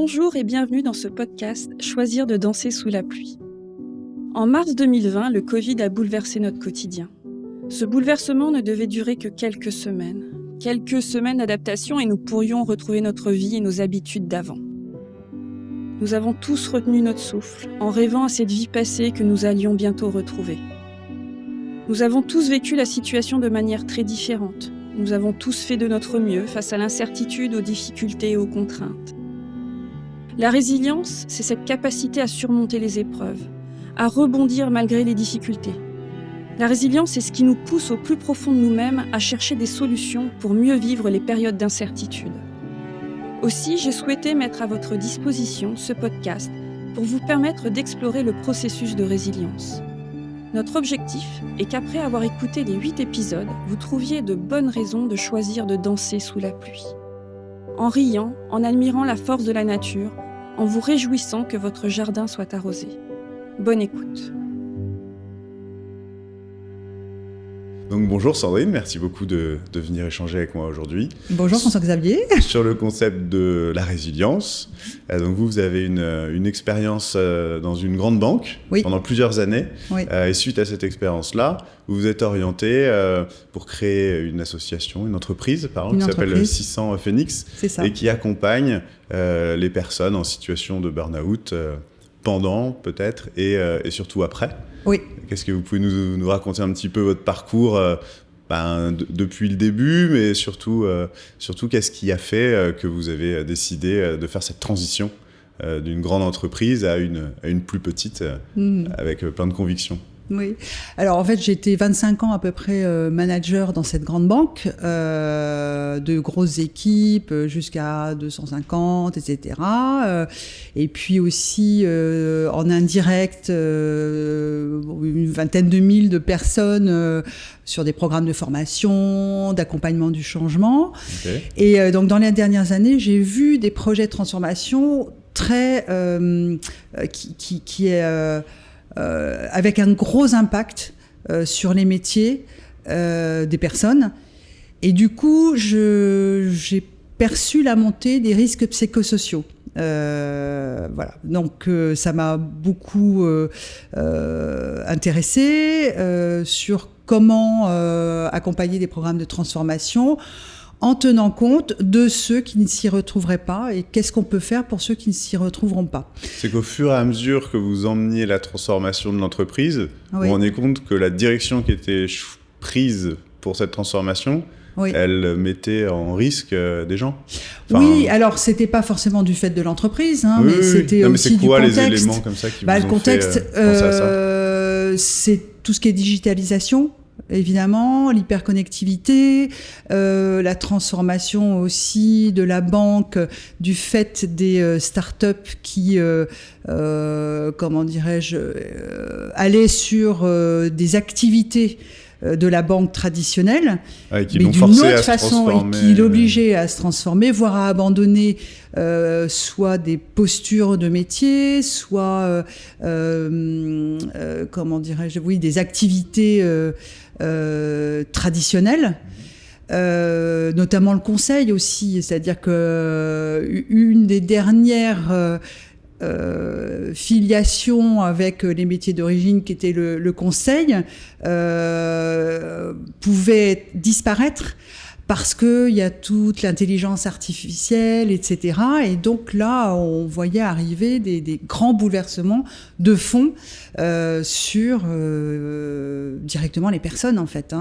Bonjour et bienvenue dans ce podcast « Choisir de danser sous la pluie ». En mars 2020, le Covid a bouleversé notre quotidien. Ce bouleversement ne devait durer que quelques semaines. Quelques semaines d'adaptation et nous pourrions retrouver notre vie et nos habitudes d'avant. Nous avons tous retenu notre souffle, en rêvant à cette vie passée que nous allions bientôt retrouver. Nous avons tous vécu la situation de manière très différente. Nous avons tous fait de notre mieux face à l'incertitude, aux difficultés et aux contraintes. La résilience, c'est cette capacité à surmonter les épreuves, à rebondir malgré les difficultés. La résilience, c'est ce qui nous pousse au plus profond de nous-mêmes à chercher des solutions pour mieux vivre les périodes d'incertitude. Aussi, j'ai souhaité mettre à votre disposition ce podcast pour vous permettre d'explorer le processus de résilience. Notre objectif est qu'après avoir écouté les 8 épisodes, vous trouviez de bonnes raisons de choisir de danser sous la pluie. En riant, en admirant la force de la nature, en vous réjouissant que votre jardin soit arrosé. Bonne écoute. Donc bonjour Sandrine, merci beaucoup de venir échanger avec moi aujourd'hui. Bonjour François-Xavier. Sur le concept de la résilience. Donc vous avez une expérience dans une grande banque pendant plusieurs années. Oui. Et suite à cette expérience-là, vous vous êtes orienté pour créer une association, une entreprise qui s'appelle 600 Phoenix et qui accompagne les personnes en situation de burn-out pendant peut-être et surtout après. Oui. Qu'est-ce que vous pouvez nous raconter un petit peu votre parcours depuis le début, mais surtout qu'est-ce qui a fait que vous avez décidé de faire cette transition d'une grande entreprise à une plus petite avec plein de convictions? Oui. Alors en fait, j'ai été 25 ans à peu près manager dans cette grande banque, de grosses équipes jusqu'à 250, etc. Et puis aussi en indirect, une vingtaine de mille de personnes sur des programmes de formation, d'accompagnement du changement. Okay. Et donc dans les dernières années, j'ai vu des projets de transformation très avec un gros impact sur les métiers des personnes. Et du coup, j'ai perçu la montée des risques psychosociaux. Voilà. Donc, ça m'a beaucoup intéressée sur comment accompagner des programmes de transformation en tenant compte de ceux qui ne s'y retrouveraient pas et qu'est-ce qu'on peut faire pour ceux qui ne s'y retrouveront pas. C'est qu'au fur et à mesure que vous emmeniez la transformation de l'entreprise, vous vous rendez compte que la direction qui était prise pour cette transformation, elle mettait en risque des gens. Oui, alors c'était pas forcément du fait de l'entreprise, mais c'était aussi du contexte. Mais c'est quoi les éléments comme ça qui vous ont fait penser à ça ? C'est tout ce qui est digitalisation. Évidemment, l'hyperconnectivité, la transformation aussi de la banque, du fait des startups qui, allaient sur des activités de la banque traditionnelle, mais d'une autre façon, et qui l'obligeait à se transformer, voire à abandonner soit des postures de métier, soit des activités traditionnelles, notamment le conseil aussi, c'est-à-dire que une des dernières filiation avec les métiers d'origine qui était le conseil pouvait disparaître parce qu'il y a toute l'intelligence artificielle, etc. Et donc là, on voyait arriver des grands bouleversements de fond sur directement les personnes, en fait.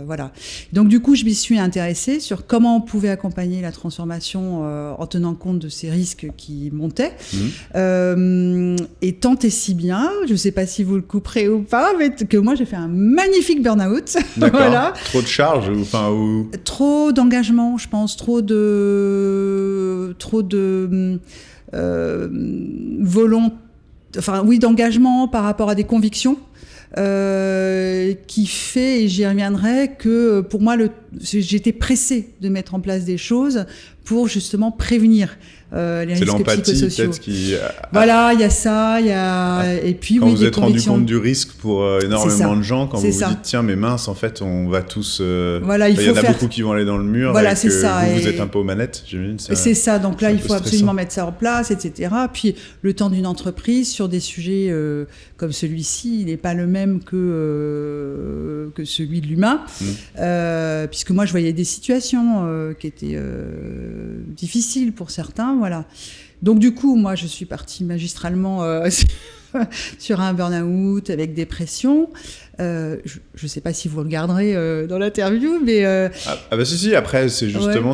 Voilà. Donc du coup, je m'y suis intéressée sur comment on pouvait accompagner la transformation en tenant compte de ces risques qui montaient. Et tant et si bien, je ne sais pas si vous le couperez ou pas, mais que moi, j'ai fait un magnifique burn-out. D'accord. Voilà. Trop de charges Trop d'engagement, je pense, trop de d'engagement par rapport à des convictions qui fait, et j'y reviendrai, que pour moi j'étais pressée de mettre en place des choses pour justement prévenir les risques psychosociaux. Peut-être qui... Voilà, il y a ça, il y a... Et puis, quand vous êtes rendu compte du risque pour énormément de gens, quand vous vous dites, tiens, mais mince, en fait, on va tous... Voilà, il y en a beaucoup qui vont aller dans le mur, voilà, et c'est ça. Vous êtes un peu aux manettes, j'imagine. C'est ça, donc là, il faut absolument mettre ça en place, etc. Puis, le temps d'une entreprise, sur des sujets comme celui-ci, il n'est pas le même que celui de l'humain, puisque moi, je voyais des situations qui étaient difficiles pour certains, voilà. Donc du coup, moi, je suis partie magistralement sur un burn-out avec dépression. Je ne sais pas si vous regarderez dans l'interview, mais... bah si, après, c'est justement...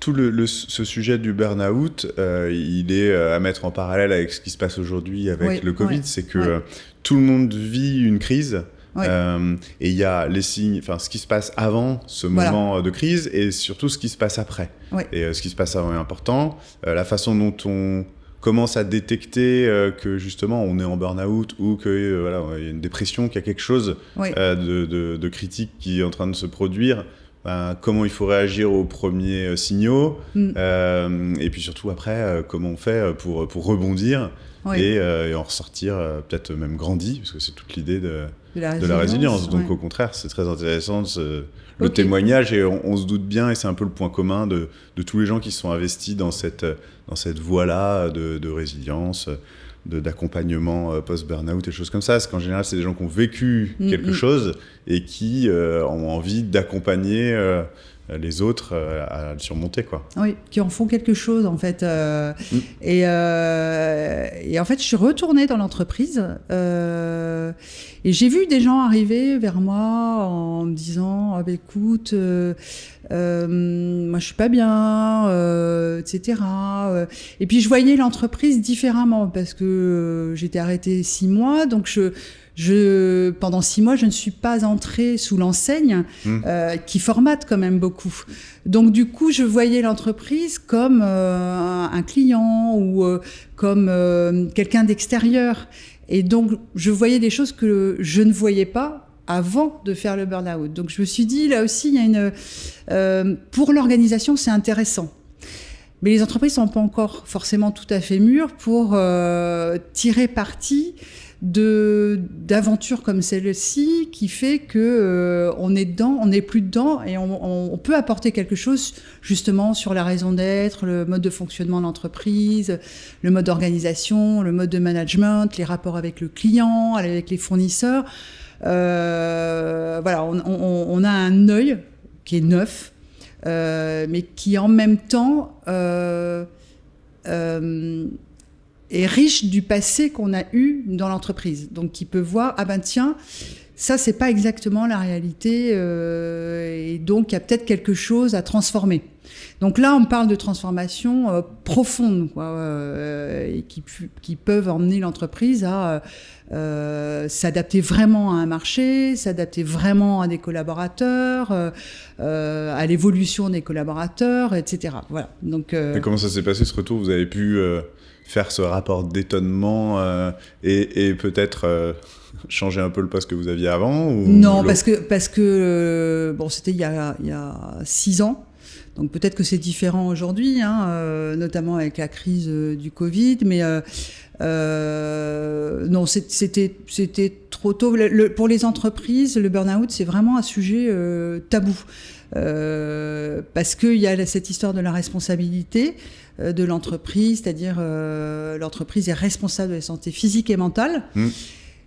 Tout ce sujet du burn-out, il est à mettre en parallèle avec ce qui se passe aujourd'hui avec le Covid. C'est que tout le monde vit une crise. Et il y a les signes, ce qui se passe avant ce moment de crise et surtout ce qui se passe après. Et ce qui se passe avant est important. La façon dont on commence à détecter que justement on est en burn-out ou qu'il y a une dépression, qu'il y a quelque chose de critique qui est en train de se produire. Comment il faut réagir aux premiers signaux et puis surtout après comment on fait pour rebondir et en ressortir peut-être même grandi, parce que c'est toute l'idée de la résilience. Donc au contraire, c'est très intéressant le témoignage, et on se doute bien, et c'est un peu le point commun de tous les gens qui sont investis dans cette voie-là de résilience, d'accompagnement post-burnout et des choses comme ça. Parce qu'en général, c'est des gens qui ont vécu quelque chose et qui ont envie d'accompagner les autres à le surmonter, quoi. Oui, qui en font quelque chose, en fait. Et en fait, je suis retournée dans l'entreprise et j'ai vu des gens arriver vers moi en me disant écoute, moi je suis pas bien, etc. Et puis je voyais l'entreprise différemment parce que j'étais arrêtée 6 mois, donc pendant 6 mois, je ne suis pas entrée sous l'enseigne qui formate quand même beaucoup. Donc du coup, je voyais l'entreprise comme un client ou comme quelqu'un d'extérieur. Et donc, je voyais des choses que je ne voyais pas avant de faire le burn-out. Donc je me suis dit, là aussi, il y a pour l'organisation, c'est intéressant. Mais les entreprises ne sont pas encore forcément tout à fait mûres pour tirer parti d'aventures comme celle-ci, qui fait que on est dedans, on n'est plus dedans, et on peut apporter quelque chose justement sur la raison d'être, le mode de fonctionnement de l'entreprise, le mode d'organisation, le mode de management, les rapports avec le client, avec les fournisseurs. Voilà, on a un œil qui est neuf, mais qui en même temps est riche du passé qu'on a eu dans l'entreprise. Donc, qui peut voir, tiens, ça, c'est pas exactement la réalité, et donc il y a peut-être quelque chose à transformer. Donc là, on parle de transformation profonde, et qui peuvent emmener l'entreprise à s'adapter vraiment à un marché, s'adapter vraiment à des collaborateurs, à l'évolution des collaborateurs, etc. Voilà. Donc, et comment ça s'est passé, ce retour ? Vous avez pu faire ce rapport d'étonnement et peut-être changer un peu le poste que vous aviez avant, ou Non, parce que bon, c'était il y a 6 ans. Donc peut-être que c'est différent aujourd'hui, notamment avec la crise du Covid, mais non, c'était trop tôt. Pour les entreprises, le burn-out, c'est vraiment un sujet tabou, parce qu'il y a cette histoire de la responsabilité de l'entreprise, c'est-à-dire l'entreprise est responsable de la santé physique et mentale.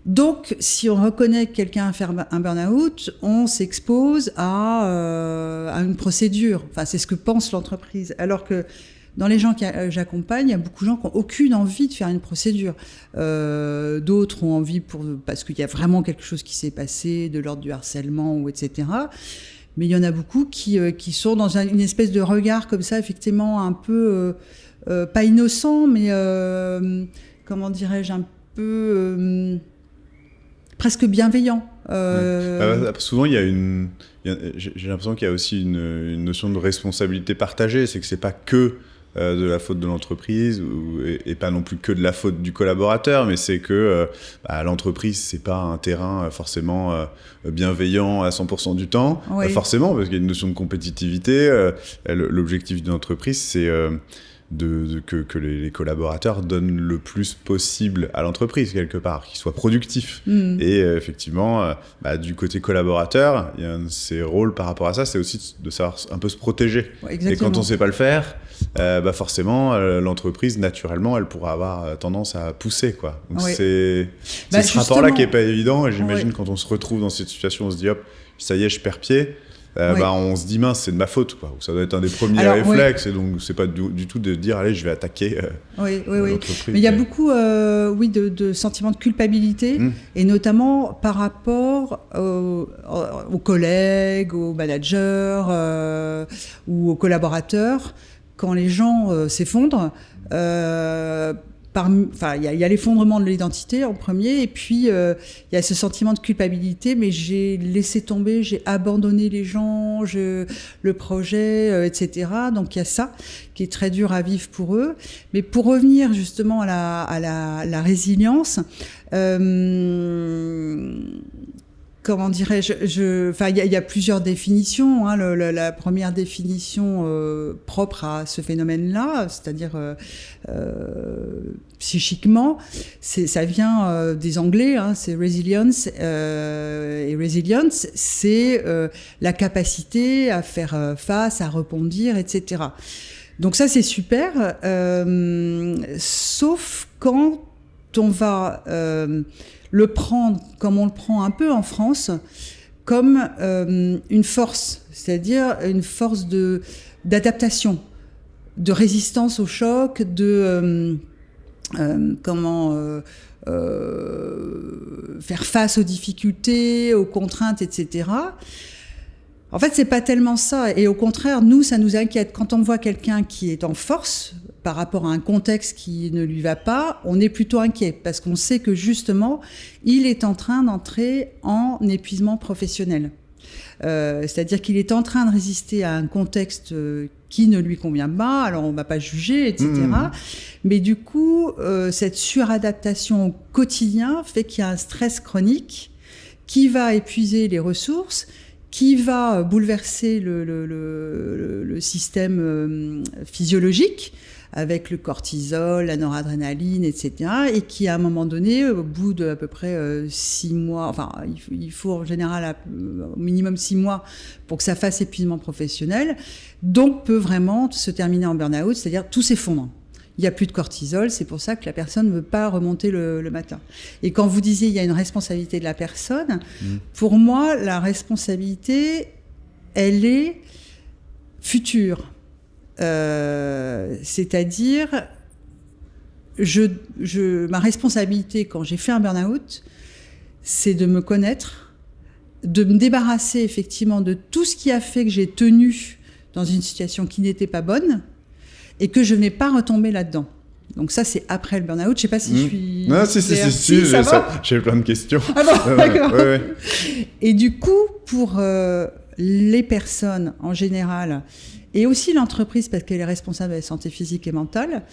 Donc, si on reconnaît que quelqu'un a fait un burn-out, on s'expose à une procédure. Enfin, c'est ce que pense l'entreprise. Alors que dans les gens que j'accompagne, il y a beaucoup de gens qui n'ont aucune envie de faire une procédure. D'autres ont envie parce qu'il y a vraiment quelque chose qui s'est passé, de l'ordre du harcèlement, ou etc. Mais il y en a beaucoup qui sont dans une espèce de regard comme ça, effectivement, un peu, pas innocent, mais comment dirais-je, un peu... presque bienveillant. Souvent, j'ai l'impression qu'il y a aussi une notion de responsabilité partagée. C'est que c'est pas que de la faute de l'entreprise et pas non plus que de la faute du collaborateur, mais c'est que l'entreprise, c'est pas un terrain forcément bienveillant à 100% du temps, forcément, parce qu'il y a une notion de compétitivité. L'objectif d'une entreprise, c'est que les collaborateurs donnent le plus possible à l'entreprise, quelque part, qu'ils soient productifs. Et effectivement, du côté collaborateur, il y a un de ses rôles par rapport à ça, c'est aussi de savoir un peu se protéger. Et quand on ne sait pas le faire, forcément, l'entreprise, naturellement, elle pourra avoir tendance à pousser, quoi. Donc c'est ce rapport-là qui n'est pas évident. Et j'imagine quand on se retrouve dans cette situation, on se dit, hop, ça y est, je perds pied. On se dit mince, c'est de ma faute, quoi. Ça doit être un des premiers réflexes, et donc c'est pas du tout de dire allez, je vais attaquer l'entreprise. Mais il y a beaucoup de sentiments de culpabilité, et notamment par rapport aux collègues, aux managers ou aux collaborateurs. Quand les gens s'effondrent, il y a l'effondrement de l'identité en premier, et puis il y a ce sentiment de culpabilité, mais j'ai laissé tomber, j'ai abandonné les gens, le projet, etc. Donc il y a ça qui est très dur à vivre pour eux. Mais pour revenir justement à la résilience, comment dirais-je, il y a plusieurs définitions. La première définition propre à ce phénomène-là, c'est-à-dire psychiquement, ça vient des Anglais, c'est resilience. Et resilience, c'est la capacité à faire face, à rebondir, etc. Donc ça, c'est super, sauf quand on va le prendre, comme on le prend un peu en France, comme une force, c'est-à-dire une force d'adaptation, de résistance au choc, faire face aux difficultés, aux contraintes, etc. En fait, c'est pas tellement ça. Et au contraire, nous, ça nous inquiète. Quand on voit quelqu'un qui est en force par rapport à un contexte qui ne lui va pas, on est plutôt inquiet parce qu'on sait que justement, il est en train d'entrer en épuisement professionnel. C'est-à-dire qu'il est en train de résister à un contexte qui ne lui convient pas, alors on ne va pas juger, etc. Mais du coup, cette suradaptation au quotidien fait qu'il y a un stress chronique qui va épuiser les ressources, qui va bouleverser le système physiologique, avec le cortisol, la noradrénaline, etc. Et qui, à un moment donné, au bout de à peu près 6 mois, il faut en général au minimum 6 mois pour que ça fasse épuisement professionnel, donc peut vraiment se terminer en burn-out, c'est-à-dire tout s'effondre. Il n'y a plus de cortisol, c'est pour ça que la personne ne veut pas remonter le matin. Et quand vous disiez il y a une responsabilité de la personne, pour moi, la responsabilité, elle est future. C'est-à-dire, ma responsabilité quand j'ai fait un burn-out, c'est de me connaître, de me débarrasser effectivement de tout ce qui a fait que j'ai tenu dans une situation qui n'était pas bonne et que je n'ai pas retombé là-dedans. Donc ça, c'est après le burn-out. Je ne sais pas si je suis... Non, si, j'ai plein de questions. Ah bon, d'accord. Ouais. Et du coup, pour les personnes en général, et aussi l'entreprise, parce qu'elle est responsable de la santé physique et mentale,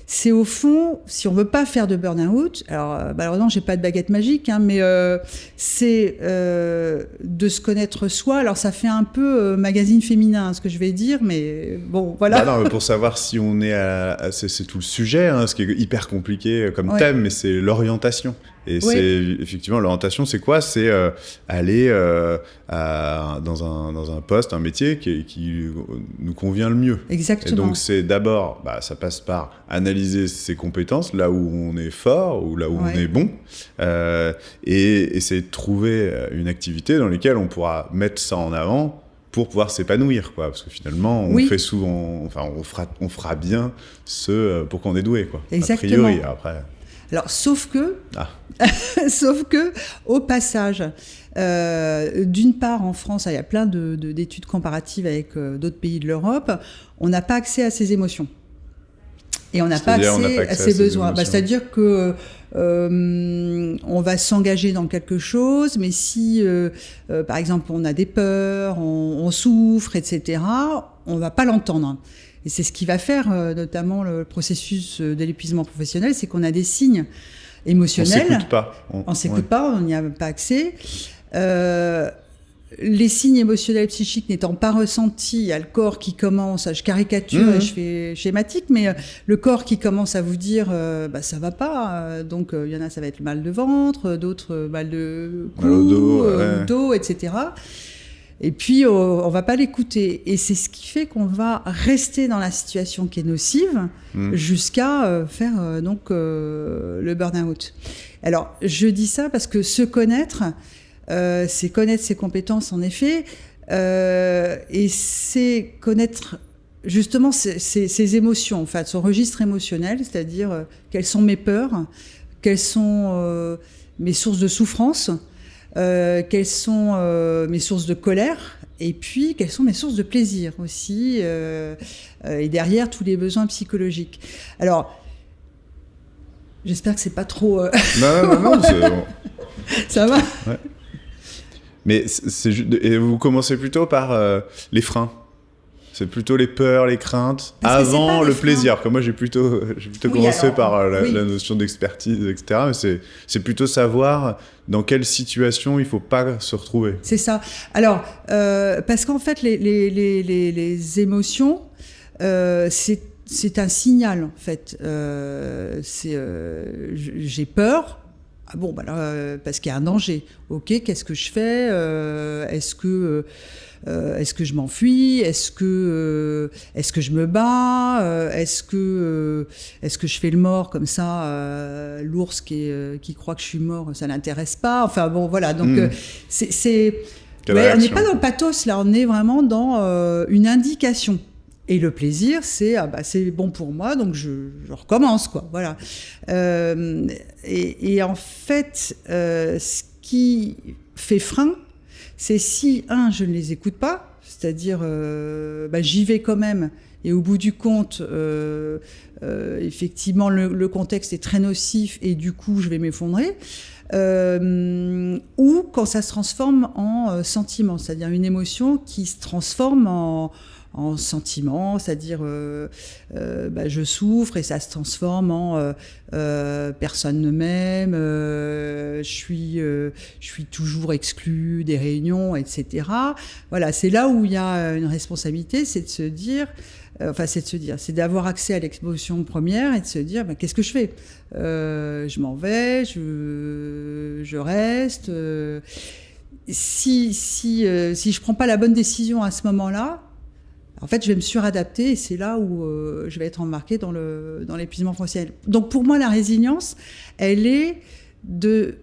c'est au fond, si on ne veut pas faire de burn-out, alors malheureusement, je n'ai pas de baguette magique, mais c'est de se connaître soi. Alors ça fait un peu magazine féminin, ce que je vais dire, mais bon, voilà. Non, mais pour savoir si on est c'est tout le sujet, ce qui est hyper compliqué comme thème, mais c'est l'orientation. Et c'est effectivement l'orientation, c'est quoi ? C'est aller dans un poste, un métier qui nous convient le mieux. Exactement. Et donc c'est d'abord, ça passe par analyser ses compétences, là où on est fort ou là où on est bon, et essayer de trouver une activité dans laquelle on pourra mettre ça en avant pour pouvoir s'épanouir, quoi. Parce que finalement, on fait souvent, on fera bien ce pour qu'on est doué, quoi. Exactement. A priori, après. Alors, sauf que, au passage, d'une part, en France, il y a plein d'études comparatives avec d'autres pays de l'Europe, on n'a pas accès à ses émotions. Et on n'a pas accès à ses besoins. C'est-à-dire que on va s'engager dans quelque chose, mais si, par exemple, on a des peurs, on souffre, etc., on va pas l'entendre. Et c'est ce qui va faire, notamment, le processus de l'épuisement professionnel, c'est qu'on a des signes émotionnels. On s'écoute pas. On s'écoute pas, on n'y a pas accès. Les signes émotionnels psychiques n'étant pas ressentis, il y a le corps qui commence, je caricature et je fais schématique, mais le corps qui commence à vous dire ça va pas, donc il y en a ça va être le mal de ventre, d'autres mal de cou, dos, etc. Et puis on va pas l'écouter, et c'est ce qui fait qu'on va rester dans la situation qui est nocive jusqu'à faire le burn-out. Alors je dis ça parce que se connaître, c'est connaître ses compétences en effet, et c'est connaître justement ses émotions, en fait, son registre émotionnel, c'est-à-dire quelles sont mes peurs, quelles sont mes sources de souffrance, quelles sont mes sources de colère, et puis quelles sont mes sources de plaisir aussi, et derrière tous les besoins psychologiques. Alors, j'espère que c'est pas trop... Non, c'est bon. Ça va. Ouais. Mais et vous commencez plutôt par les freins. C'est plutôt les peurs, les craintes, avant le plaisir. Comme moi, j'ai plutôt commencé par la notion d'expertise, etc. Mais c'est plutôt savoir dans quelle situation il ne faut pas se retrouver. C'est ça. Alors, parce qu'en fait, les émotions, c'est un signal, en fait. J'ai peur. Ah bon, parce qu'il y a un danger. Ok, qu'est-ce que je fais ? Est-ce que je m'enfuis ? Est-ce que je me bats ? Est-ce que je fais le mort comme ça ? L'ours qui croit que je suis mort, ça l'intéresse pas. Enfin bon, voilà. Donc on n'est pas dans le pathos là. On est vraiment dans une indication. Et le plaisir, c'est c'est bon pour moi, donc je recommence, quoi. Voilà. Et en fait, ce qui fait frein, c'est si je ne les écoute pas, c'est-à-dire j'y vais quand même, et au bout du compte, effectivement, le contexte est très nocif et du coup, je vais m'effondrer. Ou quand ça se transforme en sentiment, c'est-à-dire une émotion qui se transforme en sentiment, c'est-à-dire je souffre et ça se transforme en personne ne m'aime, je suis toujours exclue des réunions, etc. Voilà, c'est là où il y a une responsabilité, c'est d'avoir accès à l'émotion première et de se dire qu'est-ce que je fais ? Je m'en vais, je reste. Si je prends pas la bonne décision à ce moment-là, en fait, je vais me suradapter et c'est là où je vais être embarquée dans l'épuisement professionnel. Donc, pour moi, la résilience, elle est de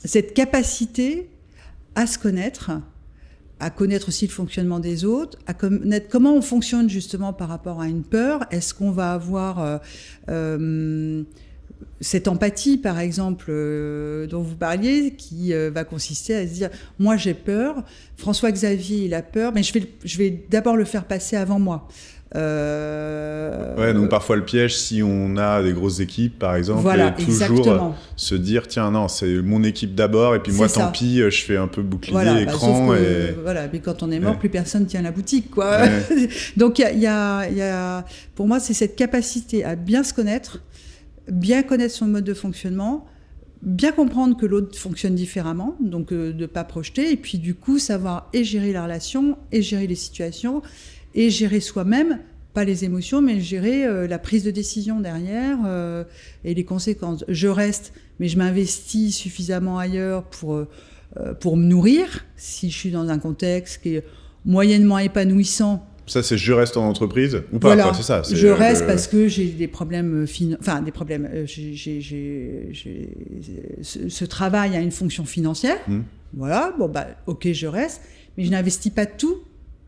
cette capacité à se connaître, à connaître aussi le fonctionnement des autres, à connaître comment on fonctionne justement par rapport à une peur. Est-ce qu'on va avoir cette empathie, par exemple, dont vous parliez, qui va consister à se dire « Moi, j'ai peur. François-Xavier, il a peur, mais je vais d'abord le faire passer avant moi. » donc parfois le piège, si on a des grosses équipes, par exemple, voilà, et toujours se dire « Tiens, non, c'est mon équipe d'abord, et puis moi, tant pis, je fais un peu bouclier, écran. » Voilà, mais quand on est mort, plus personne tient la boutique, quoi. Ouais. Donc, il y a, pour moi, c'est cette capacité à bien se connaître, bien connaître son mode de fonctionnement, bien comprendre que l'autre fonctionne différemment, donc de ne pas projeter, et puis du coup savoir et gérer la relation, et gérer les situations, et gérer soi-même, pas les émotions, mais gérer la prise de décision derrière et les conséquences. Je reste, mais je m'investis suffisamment ailleurs pour me nourrir, si je suis dans un contexte qui est moyennement épanouissant. Ça, c'est je reste en entreprise ou pas, voilà, quoi, c'est ça. Je reste parce que j'ai des problèmes ce travail a une fonction financière. Voilà, ok, je reste, mais je n'investis pas tout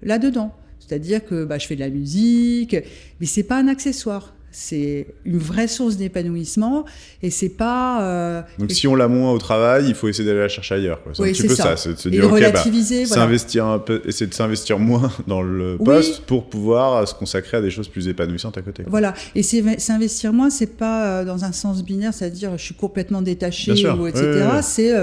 là-dedans. C'est-à-dire que je fais de la musique, mais c'est pas un accessoire. C'est une vraie source d'épanouissement et c'est pas... Donc si on l'a moins au travail, il faut essayer d'aller la chercher ailleurs, quoi. C'est un petit peu ça. C'est de se dire, et relativiser, s'investir un peu, essayer de s'investir moins dans le poste pour pouvoir se consacrer à des choses plus épanouissantes à côté, quoi. Voilà. Et s'investir moins, c'est pas dans un sens binaire, c'est-à-dire je suis complètement détaché, ou etc. C'est...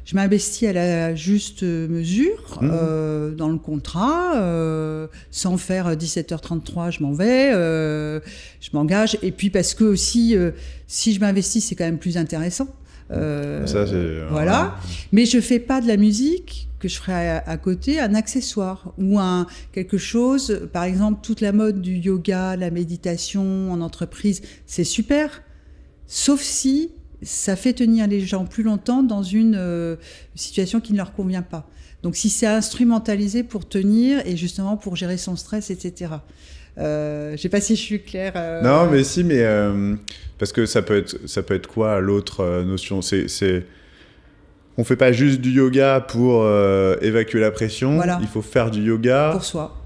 je m'investis à la juste mesure dans le contrat, sans faire 17h33, je m'en vais, je m'engage. Et puis parce que aussi, si je m'investis, c'est quand même plus intéressant. Ça, c'est... Voilà. Mais je fais pas de la musique que je ferai à côté un accessoire ou quelque chose. Par exemple, toute la mode du yoga, la méditation en entreprise, c'est super. Sauf si ça fait tenir les gens plus longtemps dans une situation qui ne leur convient pas. Donc si c'est instrumentalisé pour tenir et justement pour gérer son stress, etc. Je ne sais pas si je suis claire. Non, mais si, mais parce que ça peut être quoi l'autre notion ? On ne fait pas juste du yoga pour évacuer la pression. Voilà. Il faut faire du yoga pour soi.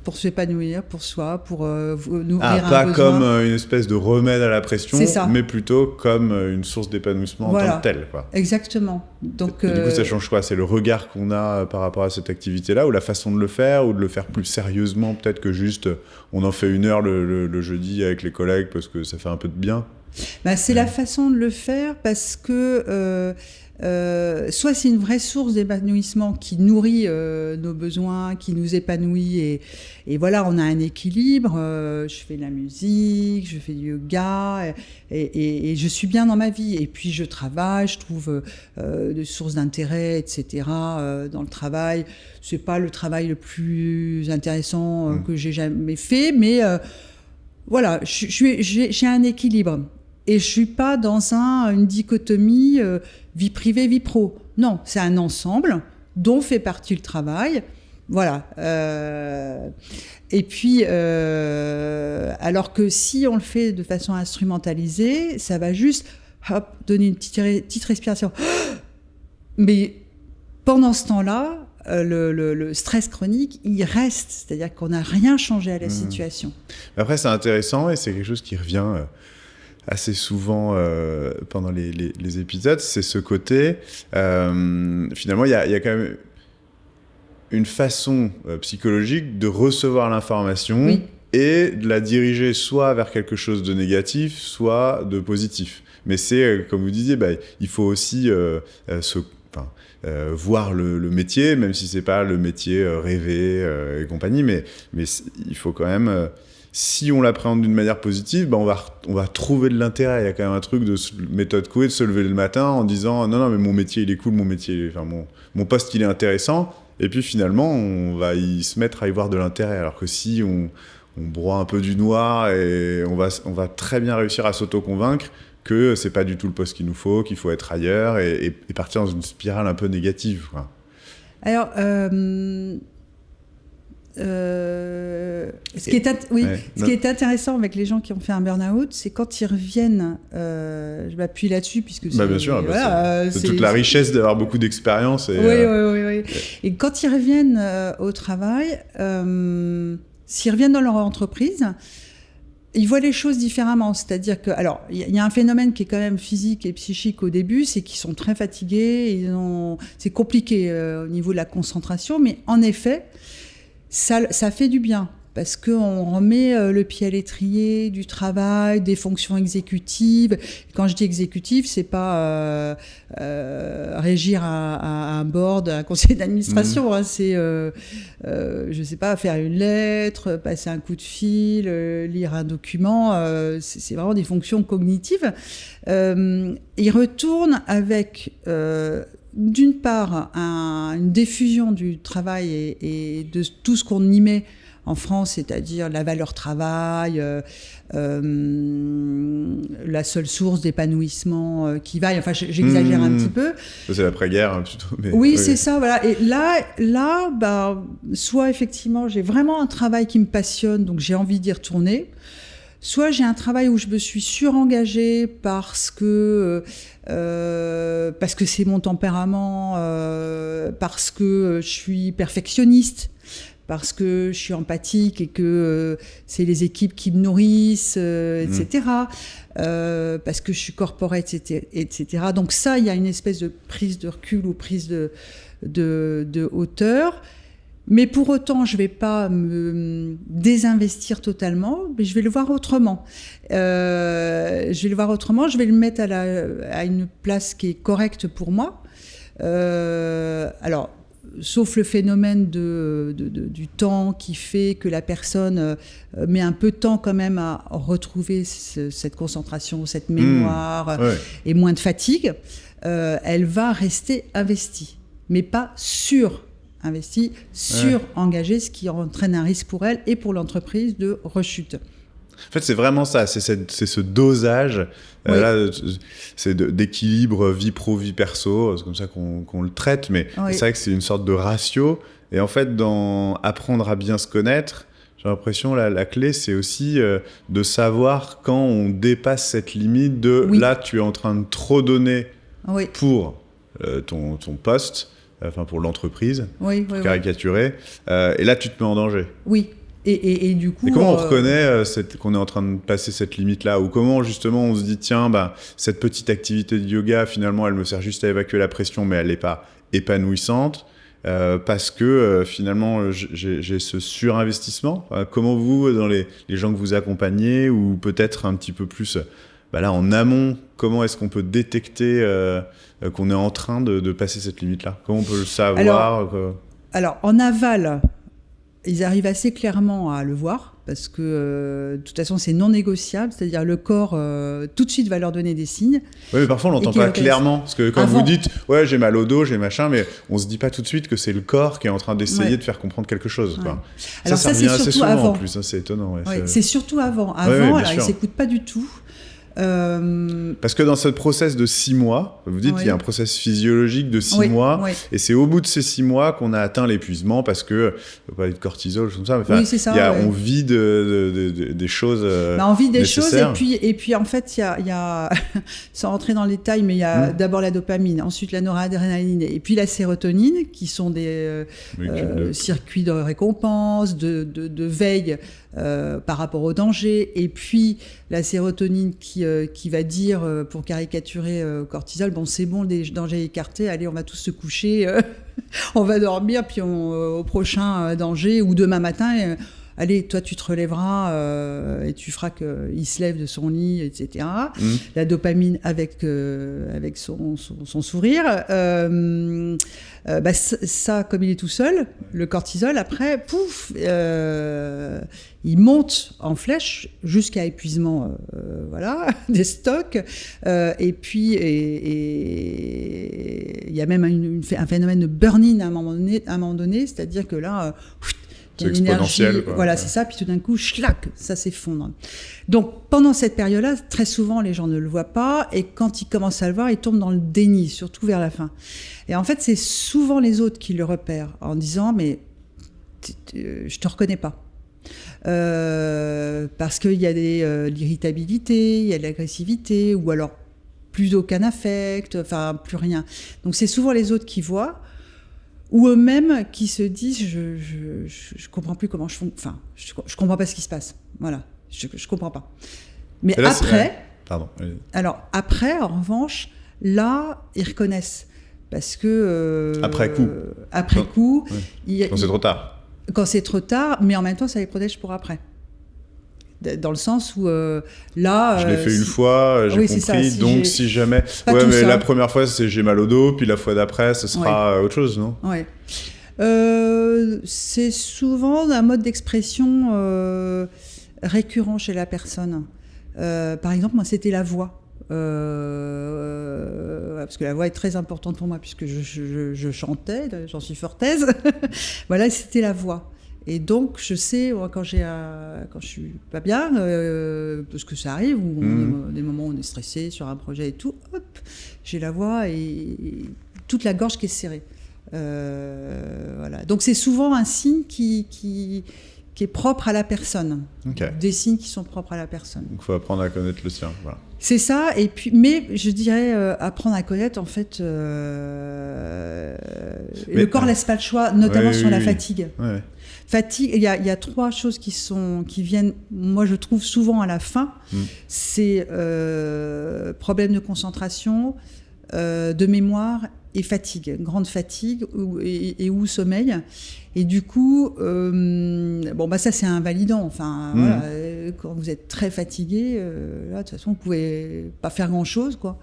Pour s'épanouir, pour soi, pour nourrir un besoin. Pas comme une espèce de remède à la pression, mais plutôt comme une source d'épanouissement en tant que telle, quoi. Exactement. Donc, et du coup, ça change quoi ? C'est le regard qu'on a par rapport à cette activité-là, ou la façon de le faire, ou de le faire plus sérieusement, peut-être que juste on en fait 1 heure le jeudi avec les collègues parce que ça fait un peu de bien. C'est la façon de le faire parce que... soit c'est une vraie source d'épanouissement qui nourrit nos besoins, qui nous épanouit et voilà, on a un équilibre. Je fais de la musique, je fais du yoga et je suis bien dans ma vie. Et puis je travaille, je trouve des sources d'intérêt, etc. Dans le travail. C'est pas le travail le plus intéressant que j'ai jamais fait, mais voilà, j'ai un équilibre. Et je suis pas dans une dichotomie vie privée, vie pro. Non, c'est un ensemble dont fait partie le travail. Voilà. Et puis, alors que si on le fait de façon instrumentalisée, ça va juste donner une petite respiration. Mais pendant ce temps-là, le stress chronique, il reste. C'est-à-dire qu'on n'a rien changé à la situation. Après, c'est intéressant et c'est quelque chose qui revient... assez souvent pendant les épisodes, c'est ce côté, finalement, il y a quand même une façon psychologique de recevoir l'information et de la diriger soit vers quelque chose de négatif, soit de positif. Mais c'est, comme vous disiez, il faut aussi voir le métier, même si c'est pas le métier rêvé et compagnie, mais il faut quand même... si on l'appréhende d'une manière positive, on va trouver de l'intérêt. Il y a quand même un truc de méthode Coué, de se lever le matin en disant non, mais mon métier il est cool, mon poste il est intéressant. Et puis finalement, on va y se mettre à y voir de l'intérêt. Alors que si on broie un peu du noir, et on va très bien réussir à s'auto-convaincre que c'est pas du tout le poste qu'il nous faut, qu'il faut être ailleurs et partir dans une spirale un peu négative, quoi. Alors. Ce qui est intéressant avec les gens qui ont fait un burn-out, c'est quand ils reviennent, je m'appuie là-dessus puisque c'est, bien sûr, c'est toute la richesse d'avoir beaucoup d'expérience. Oui. Et quand ils reviennent au travail, s'ils reviennent dans leur entreprise, ils voient les choses différemment. C'est-à-dire que, alors, il y a un phénomène qui est quand même physique et psychique au début, c'est qu'ils sont très fatigués, c'est compliqué au niveau de la concentration, mais en effet, ça fait du bien parce qu'on remet le pied à l'étrier du travail, des fonctions exécutives. Et quand je dis exécutif, c'est pas régir un board, un conseil d'administration. C'est, je sais pas, faire une lettre, passer un coup de fil, lire un document. C'est vraiment des fonctions cognitives. Ils retournent avec... d'une part, une diffusion du travail et de tout ce qu'on y met en France, c'est-à-dire la valeur travail, la seule source d'épanouissement qui vaille. Enfin, j'exagère un petit peu. Ça, c'est l'après-guerre, plutôt. Mais... Oui, c'est ça, voilà. Et là, soit effectivement, j'ai vraiment un travail qui me passionne, donc j'ai envie d'y retourner. Soit j'ai un travail où je me suis surengagée parce que c'est mon tempérament, parce que je suis perfectionniste, parce que je suis empathique et que c'est les équipes qui me nourrissent, etc. Parce que je suis corporate, etc. Donc ça, il y a une espèce de prise de recul ou prise de hauteur. Mais pour autant, je ne vais pas me désinvestir totalement, mais je vais le voir autrement. Je vais le mettre à une place qui est correcte pour moi. Alors, sauf le phénomène du temps qui fait que la personne met un peu de temps quand même à retrouver cette concentration, cette mémoire et moins de fatigue, elle va rester investie, mais pas investie, engagée, ce qui entraîne un risque pour elle et pour l'entreprise de rechute. En fait, c'est vraiment ça, c'est ce dosage là, c'est d'équilibre vie pro, vie perso, c'est comme ça qu'on le traite, mais c'est vrai que c'est une sorte de ratio. Et en fait, dans apprendre à bien se connaître, j'ai l'impression la clé, c'est aussi de savoir quand on dépasse cette limite de là, tu es en train de trop donner pour ton poste, enfin pour l'entreprise, pour caricaturer, et là, tu te mets en danger. Oui. Et du coup, et comment on reconnaît qu'on est en train de passer cette limite-là, ou comment justement on se dit tiens, cette petite activité de yoga finalement elle me sert juste à évacuer la pression, mais elle n'est pas épanouissante parce que finalement j'ai ce surinvestissement. Comment vous, dans les gens que vous accompagnez, ou peut-être un petit peu plus là en amont, comment est-ce qu'on peut détecter qu'on est en train de passer cette limite-là? Comment on peut le savoir? Alors en aval, ils arrivent assez clairement à le voir, parce que de toute façon c'est non négociable, c'est-à-dire le corps tout de suite va leur donner des signes. Oui, mais parfois on l'entend pas clairement, parce que quand vous dites ouais j'ai mal au dos, j'ai machin, mais on se dit pas tout de suite que c'est le corps qui est en train d'essayer de faire comprendre quelque chose. Quoi. Alors ça revient assez souvent avant. En plus, c'est étonnant. C'est surtout avant. Alors ils s'écoutent pas du tout. Parce que dans ce process de 6 mois, vous dites qu'il y a un process physiologique de 6 mois, et c'est au bout de ces 6 mois qu'on a atteint l'épuisement, parce que, on peut parler de cortisol, comme ça, mais on vit des choses on vit des choses, et puis en fait, il y a sans rentrer dans les détails, mais il y a d'abord la dopamine, ensuite la noradrénaline, et puis la sérotonine, qui sont des circuits de récompense, de veille, par rapport au danger, et puis la sérotonine qui va dire, pour caricaturer cortisol, bon c'est bon, les dangers écartés, allez on va tous se coucher, on va dormir, puis au prochain danger, ou demain matin, allez toi tu te relèveras et tu feras qu'il se lève de son lit, etc. La dopamine avec son sourire, ça comme il est tout seul, le cortisol après, pouf, il monte en flèche jusqu'à épuisement des stocks, et puis il y a même un phénomène de burn-in à un moment donné, c'est-à-dire que là c'est exponentiel. C'est ça, puis tout d'un coup, schlac, ça s'effondre. Donc, pendant cette période-là, très souvent, les gens ne le voient pas, et quand ils commencent à le voir, ils tombent dans le déni, surtout vers la fin. Et en fait, c'est souvent les autres qui le repèrent, en disant, mais je te reconnais pas. Parce qu'il y a l'irritabilité, il y a de l'agressivité, ou alors plus aucun affect, enfin, plus rien. Donc, c'est souvent les autres qui voient, ou eux-mêmes qui se disent je comprends plus comment je comprends pas ce qui se passe, voilà, je comprends pas. Mais là, après après en revanche là ils reconnaissent, parce que après coup quand c'est trop tard, mais en même temps ça les protège pour après, dans le sens où là je l'ai fait une fois, j'ai compris, donc si jamais mais la première fois c'est j'ai mal au dos, puis la fois d'après ce sera autre chose, non? C'est souvent un mode d'expression récurrent chez la personne. Par exemple, moi c'était la voix, parce que la voix est très importante pour moi, puisque je chantais, j'en suis fort aise. Voilà, c'était la voix. Et donc, je sais, quand je suis pas bien, parce que ça arrive, ou des moments où on est stressé sur un projet et tout, hop, j'ai la voix et toute la gorge qui est serrée. Donc, c'est souvent un signe qui est propre à la personne. Des signes qui sont propres à la personne. Donc, il faut apprendre à connaître le sien. Voilà. C'est ça, et puis, mais je dirais apprendre à connaître, en fait, le corps laisse pas le choix, notamment sur la fatigue. Fatigue, il y a 3 choses qui viennent, moi je trouve souvent à la fin. C'est problème de concentration, de mémoire et fatigue, grande fatigue ou sommeil. Et du coup, ça c'est invalidant. Enfin, voilà, quand vous êtes très fatigué, là, de toute façon, vous pouvez pas faire grand-chose, quoi.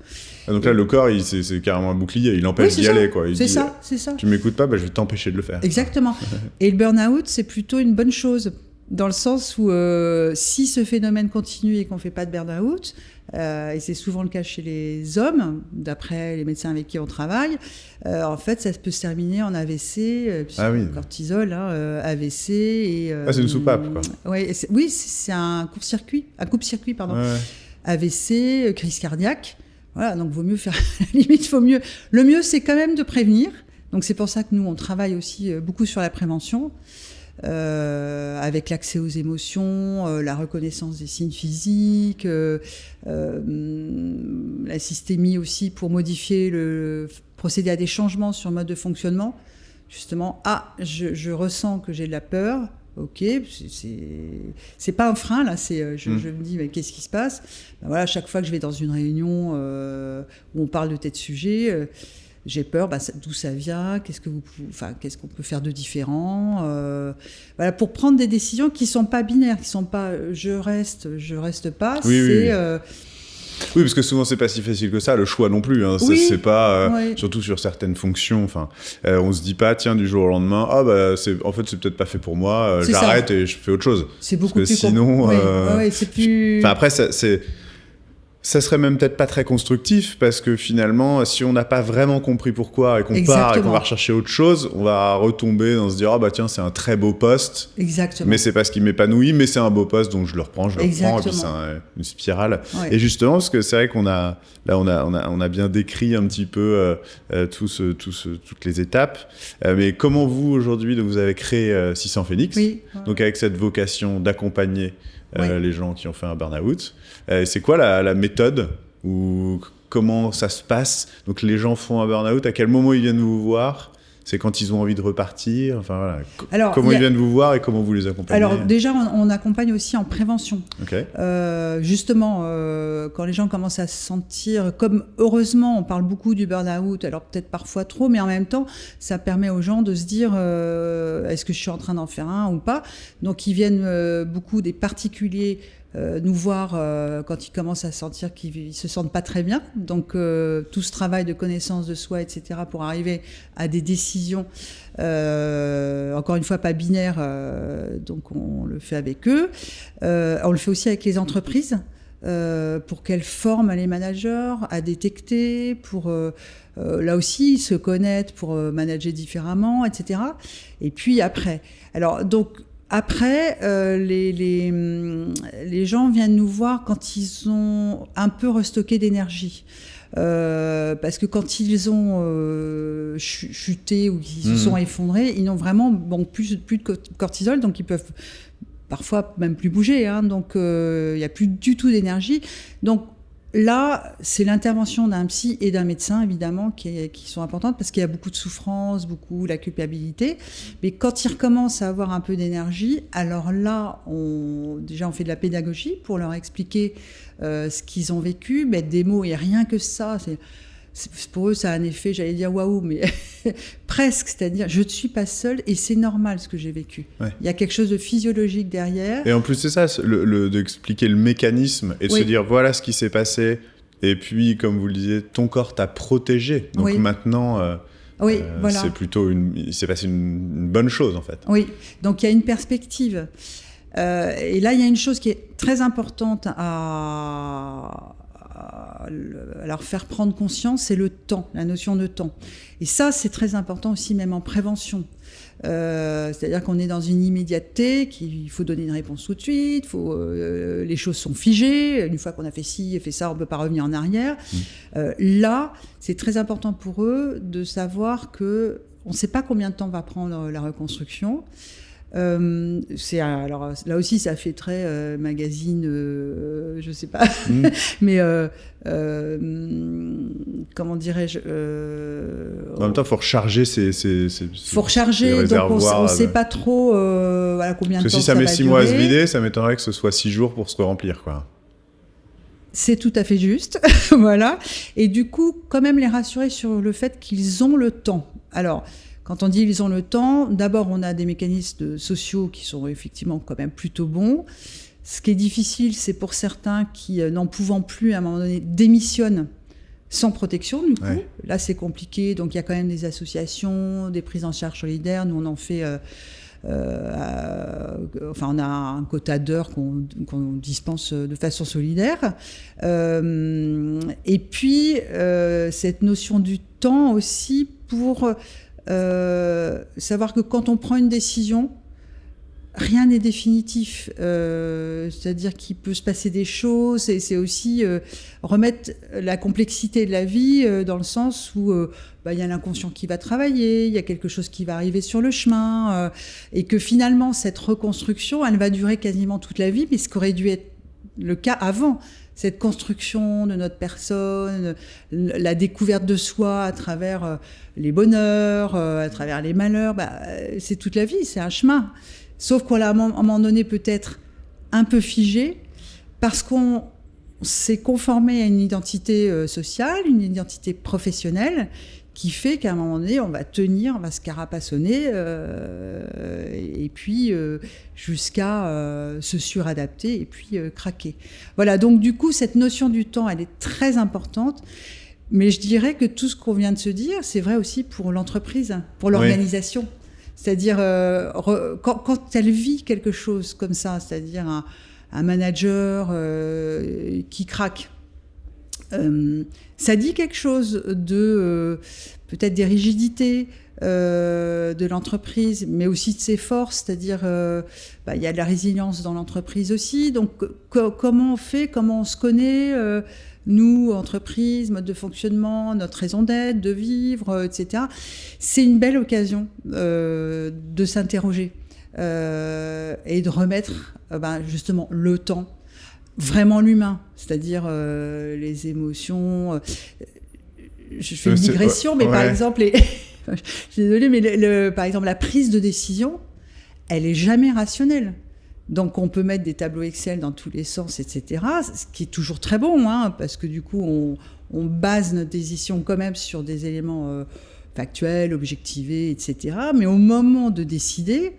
Donc là, le corps, c'est carrément un bouclier, il empêche d'y aller, quoi. C'est ça. Tu m'écoutes pas, je vais t'empêcher de le faire. Exactement. Et le burn-out, c'est plutôt une bonne chose, dans le sens où si ce phénomène continue et qu'on fait pas de burn-out, et c'est souvent le cas chez les hommes, d'après les médecins avec qui on travaille, en fait, ça peut se terminer en AVC, cortisol, AVC et... c'est une soupape, quoi. C'est un coupe-circuit, pardon. Ouais. AVC, crise cardiaque. Voilà, donc vaut mieux faire... limite, le mieux, c'est quand même de prévenir. Donc c'est pour ça que nous, on travaille aussi beaucoup sur la prévention. Avec l'accès aux émotions, la reconnaissance des signes physiques, la systémie aussi pour modifier procéder à des changements sur le mode de fonctionnement. Justement, je ressens que j'ai de la peur. Ok, c'est pas un frein là. Je me dis mais qu'est-ce qui se passe ? Voilà, chaque fois que je vais dans une réunion où on parle de tel sujet. J'ai peur, d'où ça vient, qu'est-ce qu'on peut faire de différent, voilà, pour prendre des décisions qui sont pas binaires, qui sont pas je reste pas. Oui, parce que souvent c'est pas si facile que ça, le choix non plus. Hein. C'est pas surtout sur certaines fonctions. Enfin, on se dit pas tiens du jour au lendemain c'est peut-être pas fait pour moi, j'arrête et je fais autre chose. C'est beaucoup plus sinon. C'est plus. Enfin après ça serait même peut-être pas très constructif parce que finalement, si on n'a pas vraiment compris pourquoi et qu'on part et qu'on va rechercher autre chose, on va retomber dans se dire tiens, c'est un très beau poste. Exactement. Mais c'est pas ce qui m'épanouit, mais c'est un beau poste donc je le reprends, et puis c'est une spirale. Ouais. Et justement, parce que c'est vrai qu'on a bien décrit un petit peu toutes les étapes. Mais comment vous aujourd'hui, vous avez créé 600 Phoenix, donc avec cette vocation d'accompagner les gens qui ont fait un burn-out. C'est quoi la méthode ou comment ça se passe ? Donc les gens font un burn-out, à quel moment ils viennent vous voir ? C'est quand ils ont envie de repartir. Enfin voilà. Alors, comment ils viennent vous voir et comment vous les accompagnez ? Alors déjà, on accompagne aussi en prévention. Okay. Justement, quand les gens commencent à se sentir, comme heureusement, on parle beaucoup du burn-out, alors peut-être parfois trop, mais en même temps, ça permet aux gens de se dire est-ce que je suis en train d'en faire un ou pas ? Donc ils viennent beaucoup des particuliers nous voir quand ils commencent à sentir qu'ils se sentent pas très bien. Donc tout ce travail de connaissance de soi, etc., pour arriver à des décisions, encore une fois pas binaires, donc on le fait avec eux. On le fait aussi avec les entreprises pour qu'elles forment les managers à détecter, pour là aussi se connaître, pour manager différemment, etc. Et puis après, les gens viennent nous voir quand ils ont un peu restocké d'énergie. Parce que quand ils ont chuté ou qu'ils se sont effondrés, ils n'ont vraiment plus de cortisol, donc ils peuvent parfois même plus bouger. Donc il n'y a plus du tout d'énergie. Donc là, c'est l'intervention d'un psy et d'un médecin, évidemment, qui sont importantes parce qu'il y a beaucoup de souffrance, beaucoup la culpabilité. Mais quand ils recommencent à avoir un peu d'énergie, alors là, on fait de la pédagogie pour leur expliquer ce qu'ils ont vécu, mettre des mots et rien que ça. Pour eux, ça a un effet, j'allais dire waouh, mais presque, c'est-à-dire je ne suis pas seule et c'est normal ce que j'ai vécu. Ouais. Il y a quelque chose de physiologique derrière. Et en plus, c'est ça, d'expliquer le mécanisme et de se dire voilà ce qui s'est passé. Et puis, comme vous le disiez, ton corps t'a protégé. Donc maintenant, voilà. Il s'est passé une bonne chose en fait. Oui, donc il y a une perspective. Et là, il y a une chose qui est très importante à leur faire prendre conscience, c'est le temps, la notion de temps. Et ça, c'est très important aussi, même en prévention. C'est-à-dire qu'on est dans une immédiateté, qu'il faut donner une réponse tout de suite, les choses sont figées, une fois qu'on a fait ci et fait ça, on ne peut pas revenir en arrière. Là, c'est très important pour eux de savoir qu'on ne sait pas combien de temps va prendre la reconstruction. Alors là aussi, ça fait très magazine, je sais pas, mais comment dirais-je En même temps, il faut recharger faut recharger, donc on ne sait pas trop voilà, combien de temps ça va durer. Parce que si ça met 6 mois à se vider, ça m'étonnerait que ce soit 6 jours pour se remplir, quoi. C'est tout à fait juste, voilà. Et du coup, quand même les rassurer sur le fait qu'ils ont le temps. Alors, quand on dit ils ont le temps, d'abord, on a des mécanismes sociaux qui sont effectivement quand même plutôt bons. Ce qui est difficile, c'est pour certains qui, n'en pouvant plus, à un moment donné, démissionnent sans protection, du coup. Ouais. Là, c'est compliqué. Donc, il y a quand même des associations, des prises en charge solidaires. Nous, on en fait... on a un quota d'heures qu'on dispense de façon solidaire. Et puis, cette notion du temps aussi pour savoir que quand on prend une décision, rien n'est définitif. C'est-à-dire qu'il peut se passer des choses, et c'est aussi remettre la complexité de la vie dans le sens où y a l'inconscient qui va travailler, il y a quelque chose qui va arriver sur le chemin, et que finalement, cette reconstruction, elle va durer quasiment toute la vie, mais ce qu'aurait dû être le cas avant. Cette construction de notre personne, la découverte de soi à travers les bonheurs, à travers les malheurs, c'est toute la vie, c'est un chemin. Sauf qu'on l'a à un moment donné peut-être un peu figé parce qu'on s'est conformé à une identité sociale, une identité professionnelle qui fait qu'à un moment donné, on va tenir, on va se carapassonner et puis jusqu'à se suradapter et puis craquer. Voilà, donc du coup, cette notion du temps, elle est très importante. Mais je dirais que tout ce qu'on vient de se dire, c'est vrai aussi pour l'entreprise, pour l'organisation. Oui. C'est-à-dire, quand elle vit quelque chose comme ça, c'est-à-dire un manager qui craque, ça dit quelque chose de peut-être des rigidités de l'entreprise, mais aussi de ses forces, c'est-à-dire il y a de la résilience dans l'entreprise aussi. Donc, comment on fait, comment on se connaît nous, entreprise, mode de fonctionnement, notre raison d'être, de vivre, etc. C'est une belle occasion de s'interroger et de remettre justement le temps, vraiment l'humain, c'est-à-dire les émotions. Je fais une digression, mais par exemple, je suis désolée, mais par exemple, la prise de décision, elle n'est jamais rationnelle. Donc, on peut mettre des tableaux Excel dans tous les sens, etc., ce qui est toujours très bon, parce que du coup, on base notre décision quand même sur des éléments factuels, objectivés, etc. Mais au moment de décider,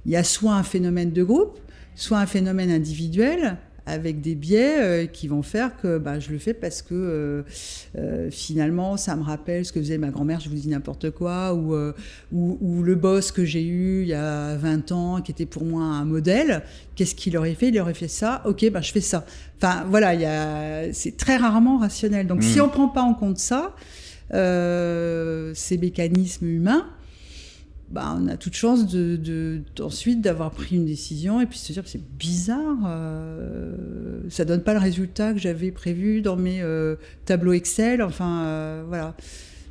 il y a soit un phénomène de groupe, soit un phénomène individuel, avec des biais qui vont faire que je le fais parce que finalement, ça me rappelle ce que faisait ma grand-mère, je vous dis n'importe quoi, ou le boss que j'ai eu il y a 20 ans, qui était pour moi un modèle, qu'est-ce qu'il aurait fait ? Il aurait fait ça, ok, je fais ça. Enfin, voilà, c'est très rarement rationnel. Donc, si on ne prend pas en compte ça, ces mécanismes humains, on a toute chance ensuite d'avoir pris une décision et puis se dire que c'est bizarre, ça donne pas le résultat que j'avais prévu dans mes tableaux Excel, voilà.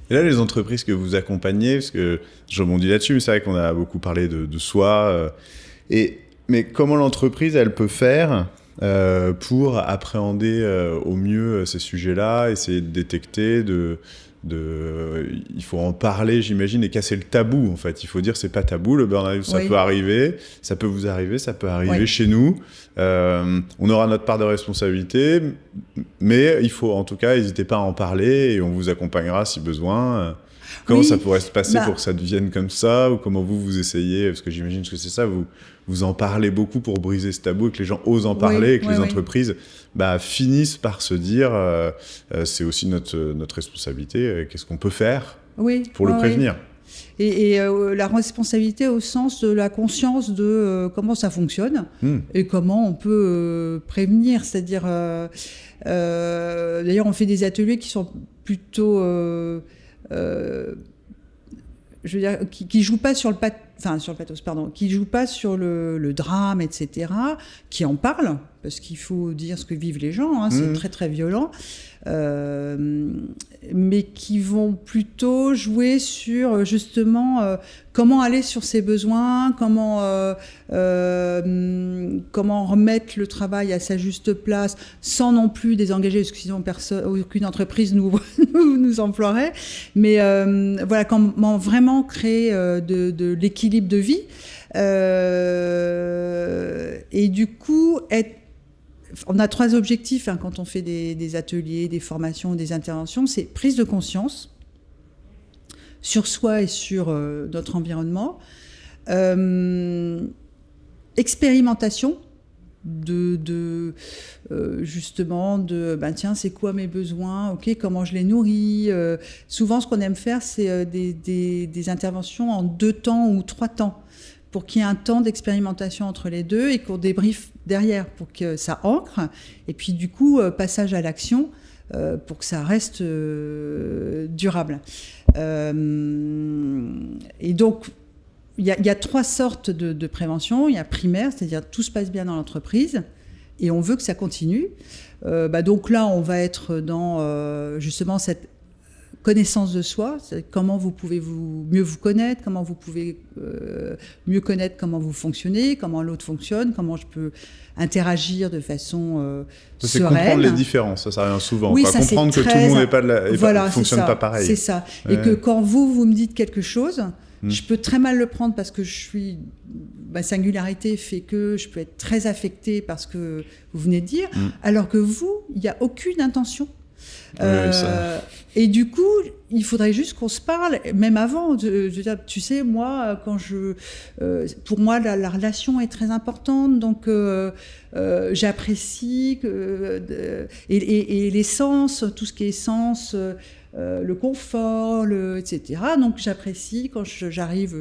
Et là, les entreprises que vous accompagnez, parce que je rebondis là-dessus, mais c'est vrai qu'on a beaucoup parlé de soi, mais comment l'entreprise, elle peut faire pour appréhender au mieux ces sujets-là, essayer de détecter, il faut en parler, j'imagine, et casser le tabou, en fait. Il faut dire, c'est pas tabou, le burn-out, ça peut arriver, ça peut vous arriver, ça peut arriver chez nous. On aura notre part de responsabilité, mais il faut, en tout cas, n'hésitez pas à en parler, et on vous accompagnera si besoin. Comment ça pourrait se passer pour que ça devienne comme ça, ou comment vous essayez, parce que j'imagine que c'est ça, vous en parlez beaucoup pour briser ce tabou, et que les gens osent en parler, et que les entreprises finissent par se dire c'est aussi notre responsabilité, qu'est-ce qu'on peut faire pour le prévenir. Et la responsabilité au sens de la conscience de comment ça fonctionne et comment on peut prévenir. C'est-à-dire, d'ailleurs, on fait des ateliers qui sont plutôt... je veux dire, qui ne jouent pas sur le qui jouent pas sur le drame, etc., qui en parlent, parce qu'il faut dire ce que vivent les gens, c'est très très violent, mais qui vont plutôt jouer sur justement comment aller sur ses besoins, comment remettre le travail à sa juste place, sans non plus désengager, parce que sinon aucune entreprise nous emploierait, mais voilà, comment vraiment créer de l'équilibre de vie, et du coup on a 3 objectifs quand on fait des ateliers, des formations, des interventions. C'est prise de conscience sur soi et sur notre environnement, expérimentation justement tiens, c'est quoi mes besoins, ok, comment je les nourris. Souvent, ce qu'on aime faire, c'est des interventions en 2 temps ou 3 temps, pour qu'il y ait un temps d'expérimentation entre les deux et qu'on débriefe derrière pour que ça ancre. Et puis du coup, passage à l'action pour que ça reste durable. Et donc, il y a 3 sortes de prévention. Il y a primaire, c'est-à-dire tout se passe bien dans l'entreprise et on veut que ça continue. Donc là, on va être dans justement cette connaissance de soi, comment vous pouvez mieux vous connaître, comment vous pouvez mieux connaître comment vous fonctionnez, comment l'autre fonctionne, comment je peux interagir de façon c'est sereine. Comprendre les différences, ça revient souvent. Oui, ça, comprendre que tout le monde ne fonctionne pas pareil. C'est ça. Ouais. Et que quand vous me dites quelque chose, je peux très mal le prendre parce que ma singularité fait que je peux être très affectée par ce que vous venez de dire, alors que vous, il n'y a aucune intention. Et du coup, il faudrait juste qu'on se parle, même avant. Je veux dire, tu sais, moi, pour moi, la relation est très importante, donc j'apprécie et l'essence, tout ce qui est essence, le confort, etc. Donc j'apprécie quand j'arrive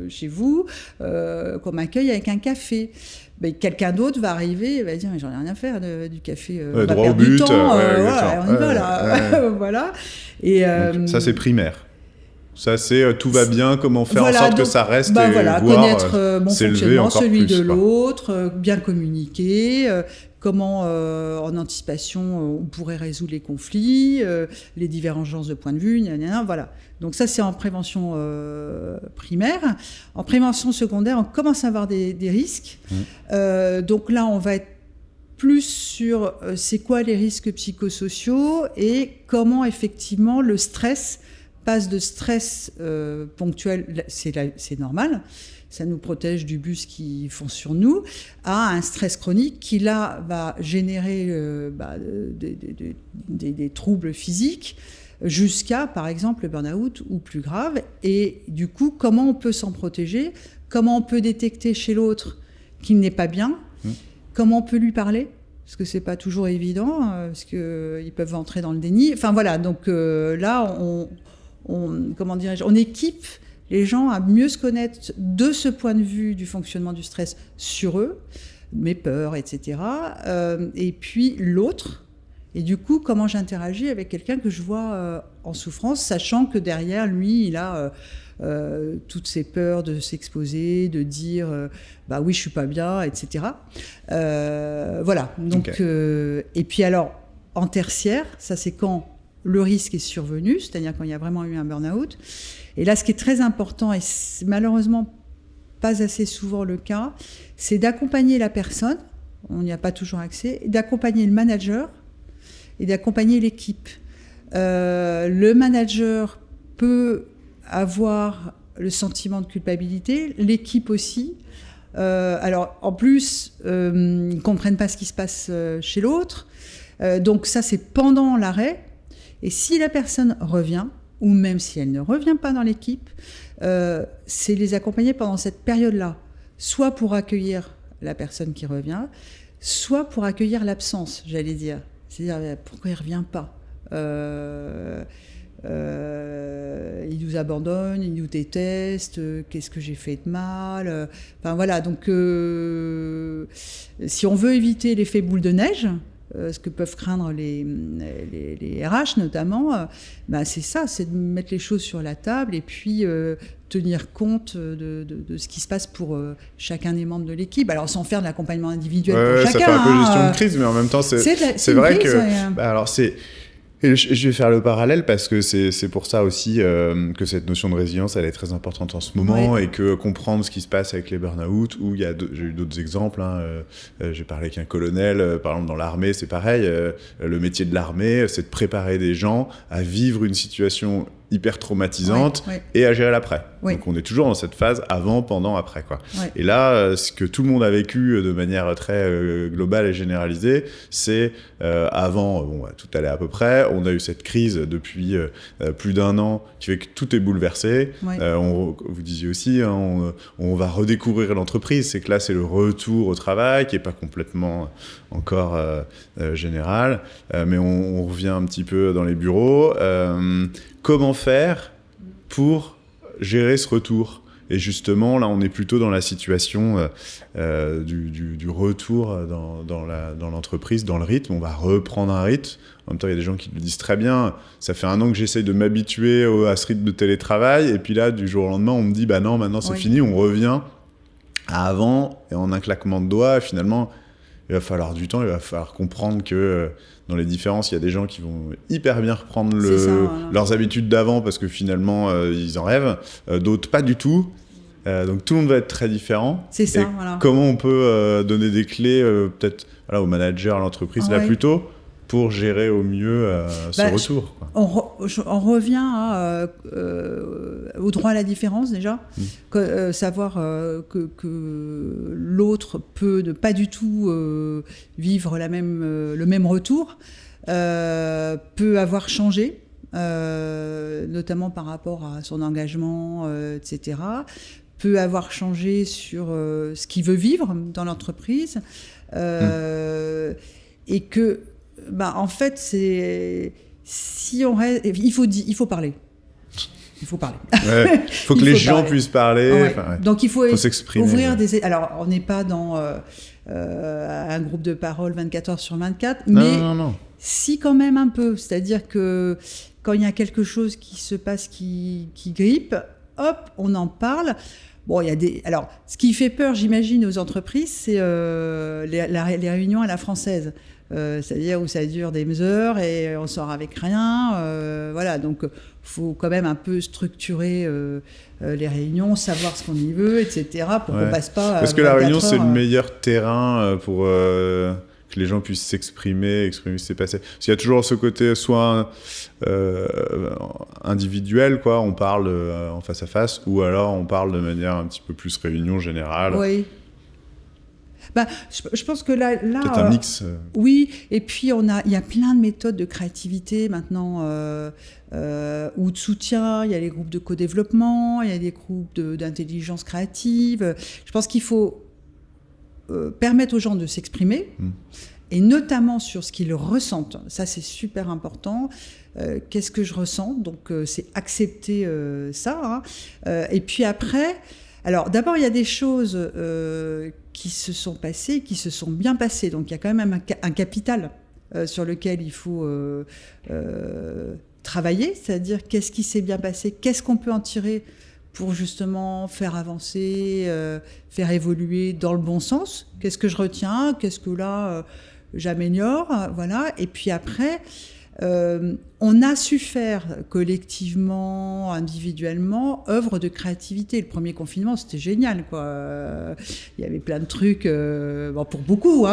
chez vous, qu'on m'accueille avec un café. Mais quelqu'un d'autre va arriver et va dire mais j'en ai rien à faire du café, on va perdre du temps, on y va là. Voilà. Et donc, ça c'est primaire. Ça c'est tout va bien, comment faire en sorte que ça reste, et voir connaître mon fonctionnement, celui de l'autre, bien communiquer, comment en anticipation on pourrait résoudre les conflits, les divergences de point de vue, voilà. Donc ça c'est en prévention primaire. En prévention secondaire, on commence à avoir des risques. Donc là on va être plus sur c'est quoi les risques psychosociaux et comment effectivement le stress passe de stress ponctuel, c'est normal, ça nous protège du bus qui fond sur nous, à un stress chronique qui là va générer des troubles physiques jusqu'à par exemple le burn-out ou plus grave. Et du coup, comment on peut s'en protéger, comment on peut détecter chez l'autre qu'il n'est pas bien, comment on peut lui parler, parce que c'est pas toujours évident, parce qu'ils peuvent entrer dans le déni. Enfin voilà, donc là on équipe les gens à mieux se connaître de ce point de vue du fonctionnement du stress sur eux, mes peurs, etc. Et puis l'autre, et du coup, comment j'interagis avec quelqu'un que je vois en souffrance, sachant que derrière lui, il a toutes ses peurs de s'exposer, de dire oui, je suis pas bien, etc. Voilà. Donc, et puis alors, en tertiaire, ça c'est quand le risque est survenu, c'est-à-dire quand il y a vraiment eu un burn-out. Et là, ce qui est très important, et c'est malheureusement pas assez souvent le cas, c'est d'accompagner la personne, on n'y a pas toujours accès, d'accompagner le manager et d'accompagner l'équipe. Le manager peut avoir le sentiment de culpabilité, l'équipe aussi. Alors, en plus, ils ne comprennent pas ce qui se passe chez l'autre. Donc ça, c'est pendant l'arrêt. Et si la personne revient, ou même si elle ne revient pas dans l'équipe, c'est les accompagner pendant cette période-là, soit pour accueillir la personne qui revient, soit pour accueillir l'absence, j'allais dire. C'est-à-dire, pourquoi il ne revient pas ? Il nous abandonne, il nous déteste, qu'est-ce que j'ai fait de mal ? Enfin voilà, donc si on veut éviter l'effet boule de neige, ce que peuvent craindre les RH notamment, c'est ça, c'est de mettre les choses sur la table et puis tenir compte de ce qui se passe pour chacun des membres de l'équipe. Alors, sans faire de l'accompagnement individuel pour chacun. Ça fait un peu gestion de crise, mais en même temps, c'est vrai crise, que... alors, et je vais faire le parallèle parce que c'est pour ça aussi que cette notion de résilience, elle est très importante en ce moment, et que comprendre ce qui se passe avec les burn-out, où j'ai eu d'autres exemples. J'ai parlé avec un colonel, par exemple dans l'armée, c'est pareil. Le métier de l'armée, c'est de préparer des gens à vivre une situation hyper traumatisante et à gérer l'après. Donc on est toujours dans cette phase avant, pendant, après, quoi. Et là, ce que tout le monde a vécu de manière très globale et généralisée, c'est avant, tout allait à peu près, on a eu cette crise depuis plus d'1 an qui fait que tout est bouleversé. Vous disiez aussi, on va redécouvrir l'entreprise, c'est que là c'est le retour au travail qui n'est pas complètement encore général, mais on revient un petit peu dans les bureaux. Comment faire pour gérer ce retour ? Et justement, là, on est plutôt dans la situation du retour dans l'entreprise, dans le rythme. On va reprendre un rythme. En même temps, il y a des gens qui le disent très bien. Ça fait 1 an que j'essaye de m'habituer à ce rythme de télétravail. Et puis là, du jour au lendemain, on me dit, bah non, maintenant c'est fini. On revient à avant. Et en un claquement de doigts, finalement, il va falloir du temps. Il va falloir comprendre que... dans les différences, il y a des gens qui vont hyper bien reprendre leurs habitudes d'avant parce que finalement, ils en rêvent. D'autres, pas du tout. Donc, tout le monde va être très différent. C'est ça, et comment on peut donner des clés, peut-être aux managers, à l'entreprise, là plutôt, pour gérer au mieux ce retour, quoi. On revient au droit à la différence, déjà. Savoir que l'autre peut ne pas du tout vivre le même retour, peut avoir changé, notamment par rapport à son engagement, etc., peut avoir changé sur ce qu'il veut vivre dans l'entreprise, et que... en fait, il faut parler. Il faut parler. Il faut que les gens puissent parler. Donc, il faut s'exprimer. Ouvrir des... Alors, on n'est pas dans un groupe de parole 24 heures sur 24, mais si quand même un peu. C'est-à-dire que quand il y a quelque chose qui se passe qui grippe, hop, on en parle. Bon, Alors, ce qui fait peur, j'imagine, aux entreprises, c'est les réunions à la française. C'est-à-dire où ça dure des heures et on sort avec rien. Donc il faut quand même un peu structurer les réunions, savoir ce qu'on y veut, etc. pour qu'on passe pas. Parce que la réunion, c'est le meilleur terrain pour que les gens puissent exprimer ce qui s'est passé. Parce qu'il y a toujours ce côté soit individuel, quoi, on parle en face à face, ou alors on parle de manière un petit peu plus réunion générale. Oui. Je pense que là peut-être un mix. Oui, et puis il y a plein de méthodes de créativité maintenant, ou de soutien. Il y a les groupes de co-développement, il y a des groupes d'intelligence créative. Je pense qu'il faut permettre aux gens de s'exprimer, et notamment sur ce qu'ils ressentent. Ça, c'est super important. Qu'est-ce que je ressens ? Donc, c'est accepter ça. Et puis après... Alors, d'abord, il y a des choses qui se sont passées, qui se sont bien passées. Donc, il y a quand même un capital sur lequel il faut travailler. C'est-à-dire, qu'est-ce qui s'est bien passé ? Qu'est-ce qu'on peut en tirer pour justement faire avancer, faire évoluer dans le bon sens ? Qu'est-ce que je retiens ? Qu'est-ce que là, j'améliore ? Voilà. Et puis après... on a su faire collectivement, individuellement, œuvre de créativité. Le premier confinement, c'était génial, quoi. Il y avait plein de trucs, pour beaucoup,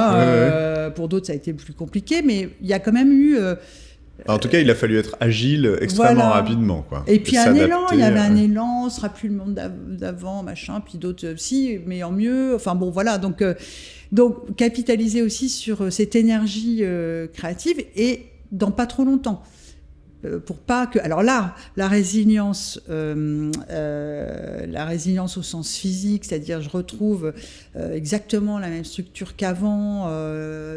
pour d'autres, ça a été plus compliqué, mais il y a quand même eu... En tout cas, il a fallu être agile extrêmement rapidement, quoi. Et puis il y avait un élan, on sera plus le monde d'avant, machin, puis d'autres, si, mais en mieux. Enfin bon, voilà, donc capitaliser aussi sur cette énergie créative et dans pas trop longtemps, pour pas que... Alors là, la résilience au sens physique, c'est-à-dire je retrouve exactement la même structure qu'avant,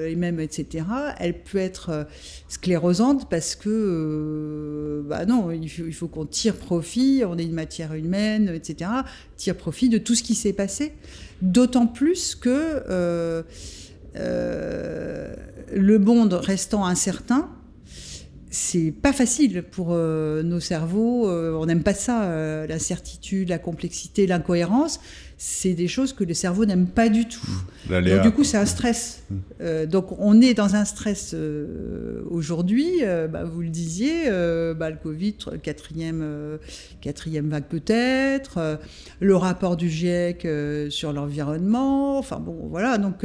et même, etc., elle peut être sclérosante parce que, non, il faut qu'on tire profit, on est une matière humaine, etc., tire profit de tout ce qui s'est passé, d'autant plus que le monde restant incertain, c'est pas facile pour nos cerveaux. On n'aime pas ça, l'incertitude, la complexité, l'incohérence. C'est des choses que le cerveau n'aime pas du tout. Donc, du coup, c'est un stress. Donc, on est dans un stress aujourd'hui. Vous le disiez, le Covid, quatrième vague peut-être, le rapport du GIEC sur l'environnement. Enfin, bon, voilà. Donc,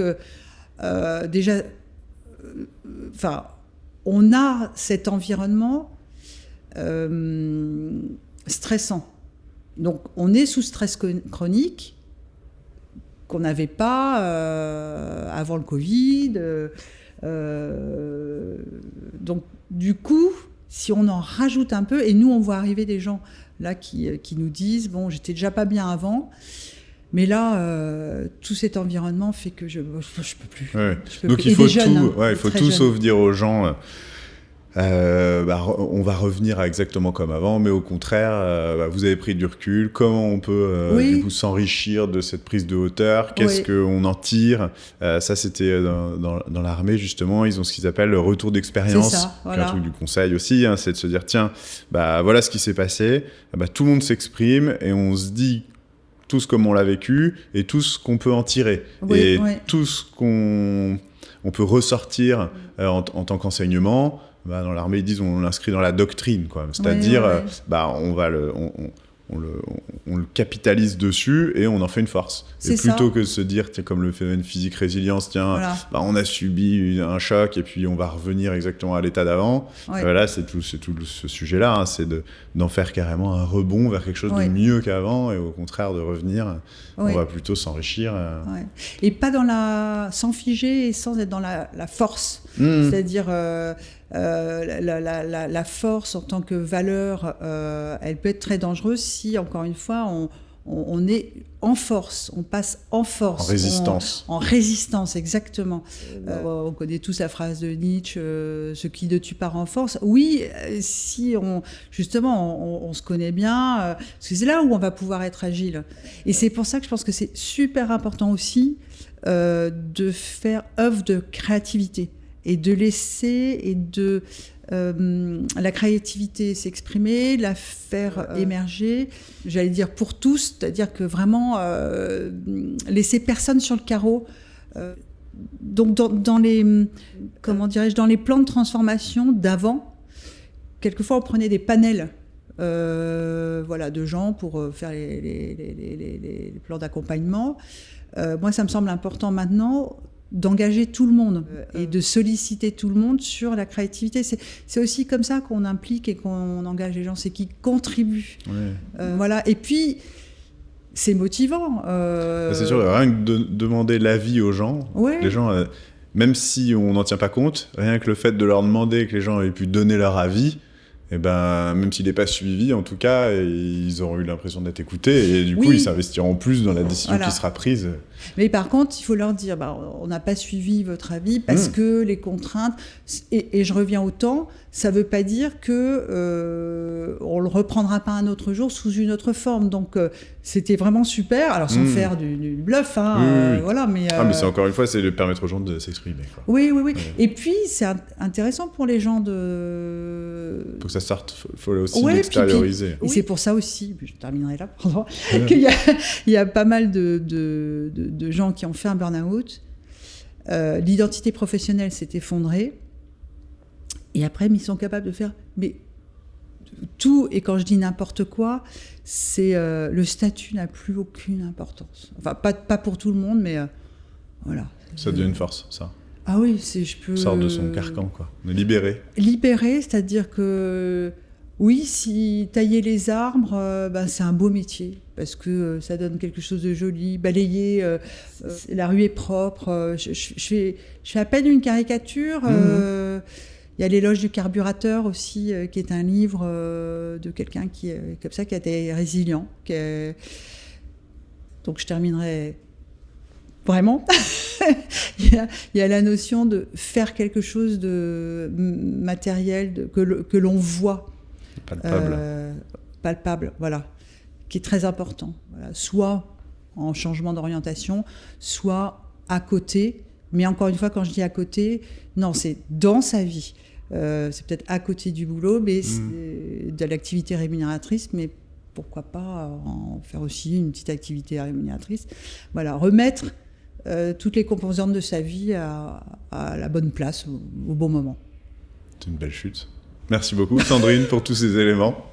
déjà, on a cet environnement stressant. Donc, on est sous stress chronique qu'on n'avait pas avant le Covid. Donc, du coup, si on en rajoute un peu, et nous, on voit arriver des gens là qui nous disent « Bon, j'étais déjà pas bien avant ». Mais là, tout cet environnement fait que je peux plus. Ouais. Je peux Donc plus. il faut jeunes, tout, il faut tout sauf dire aux gens, on va revenir à exactement comme avant, mais au contraire, vous avez pris du recul. Comment on peut du coup s'enrichir de cette prise de hauteur ? Qu'est-ce qu'on en tire ? Ça, c'était dans l'armée justement. Ils ont ce qu'ils appellent le retour d'expérience. C'est ça, voilà. Un truc du conseil aussi, c'est de se dire tiens, voilà ce qui s'est passé. Tout le monde s'exprime et on se dit tout ce comme on l'a vécu et tout ce qu'on peut en tirer. Tout ce qu'on peut ressortir en tant qu'enseignement. Dans l'armée, ils disent on l'inscrit dans la doctrine, quoi. C'est-à-dire, on le capitalise dessus et on en fait une force. Et plutôt que de se dire, comme le phénomène physique résilience, on a subi un choc et puis on va revenir exactement à l'état d'avant. Là, c'est tout ce sujet-là, c'est d'en faire carrément un rebond vers quelque chose de mieux qu'avant et au contraire de revenir. On va plutôt s'enrichir. Et pas sans figer et sans être dans la force. C'est-à-dire... la force en tant que valeur, elle peut être très dangereuse si, encore une fois, on est en force, on passe en force. En résistance. En résistance, exactement. On connaît tous la phrase de Nietzsche, ce qui de tu part en force. Oui, si on se connaît bien, parce que c'est là où on va pouvoir être agile. Et c'est pour ça que je pense que c'est super important aussi de faire œuvre de créativité. Et de laisser la créativité s'exprimer, la faire émerger, j'allais dire pour tous, c'est-à-dire que vraiment laisser personne sur le carreau. Donc dans les plans de transformation d'avant, quelquefois on prenait des panels de gens pour faire les plans d'accompagnement. Moi, ça me semble important maintenant d'engager tout le monde et de solliciter tout le monde sur la créativité. C'est aussi comme ça qu'on implique et qu'on engage les gens, c'est qu'ils contribuent. Et puis, c'est motivant. C'est sûr, rien que de demander l'avis aux gens, les gens, même si on n'en tient pas compte, rien que le fait de leur demander que les gens aient pu donner leur avis, même s'il n'est pas suivi, en tout cas, ils auront eu l'impression d'être écoutés et du coup, ils s'investiront plus dans la décision qui sera prise. Mais par contre, il faut leur dire, on n'a pas suivi votre avis parce que les contraintes, et je reviens au temps, ça ne veut pas dire qu'on ne le reprendra pas un autre jour sous une autre forme. Donc, c'était vraiment super, alors sans faire du bluff, mais c'est encore une fois, c'est de permettre aux gens de s'exprimer. Oui. Et puis, c'est intéressant pour les gens Pour que ça sorte, il faut aussi l'extérioriser. Et c'est pour ça aussi, je terminerai là, qu'il y a pas mal de gens qui ont fait un burn-out. L'identité professionnelle s'est effondrée. Et après, ils sont capables de faire tout. Et quand je dis n'importe quoi, c'est le statut n'a plus aucune importance. Enfin, pas pour tout le monde, mais voilà. Ça devient une force, ça. Ah oui, Sort de son carcan, quoi. On est libéré. Libéré, c'est-à-dire que oui, si tailler les arbres, c'est un beau métier parce que ça donne quelque chose de joli. Balayer, la rue est propre. Je fais à peine une caricature. Il y a l'éloge du carburateur aussi, qui est un livre de quelqu'un qui est comme ça, qui a été résilient. Donc je terminerai vraiment. Il y a la notion de faire quelque chose de matériel, que l'on voit. Palpable, voilà, qui est très important. Voilà. Soit en changement d'orientation, soit à côté. Mais encore une fois, quand je dis à côté, non, c'est dans sa vie. C'est peut-être à côté du boulot, mais c'est de l'activité rémunératrice, mais pourquoi pas en faire aussi une petite activité rémunératrice. Voilà, remettre toutes les composantes de sa vie à la bonne place, au bon moment. C'est une belle chute. Merci beaucoup Sandrine pour tous ces éléments.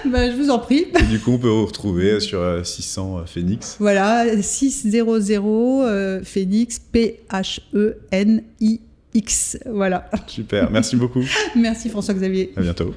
Je vous en prie. Et du coup, on peut vous retrouver sur 600 Phoenix. Voilà, 600 Phoenix, Phenix. Voilà. Super, merci beaucoup. Merci François-Xavier. À bientôt.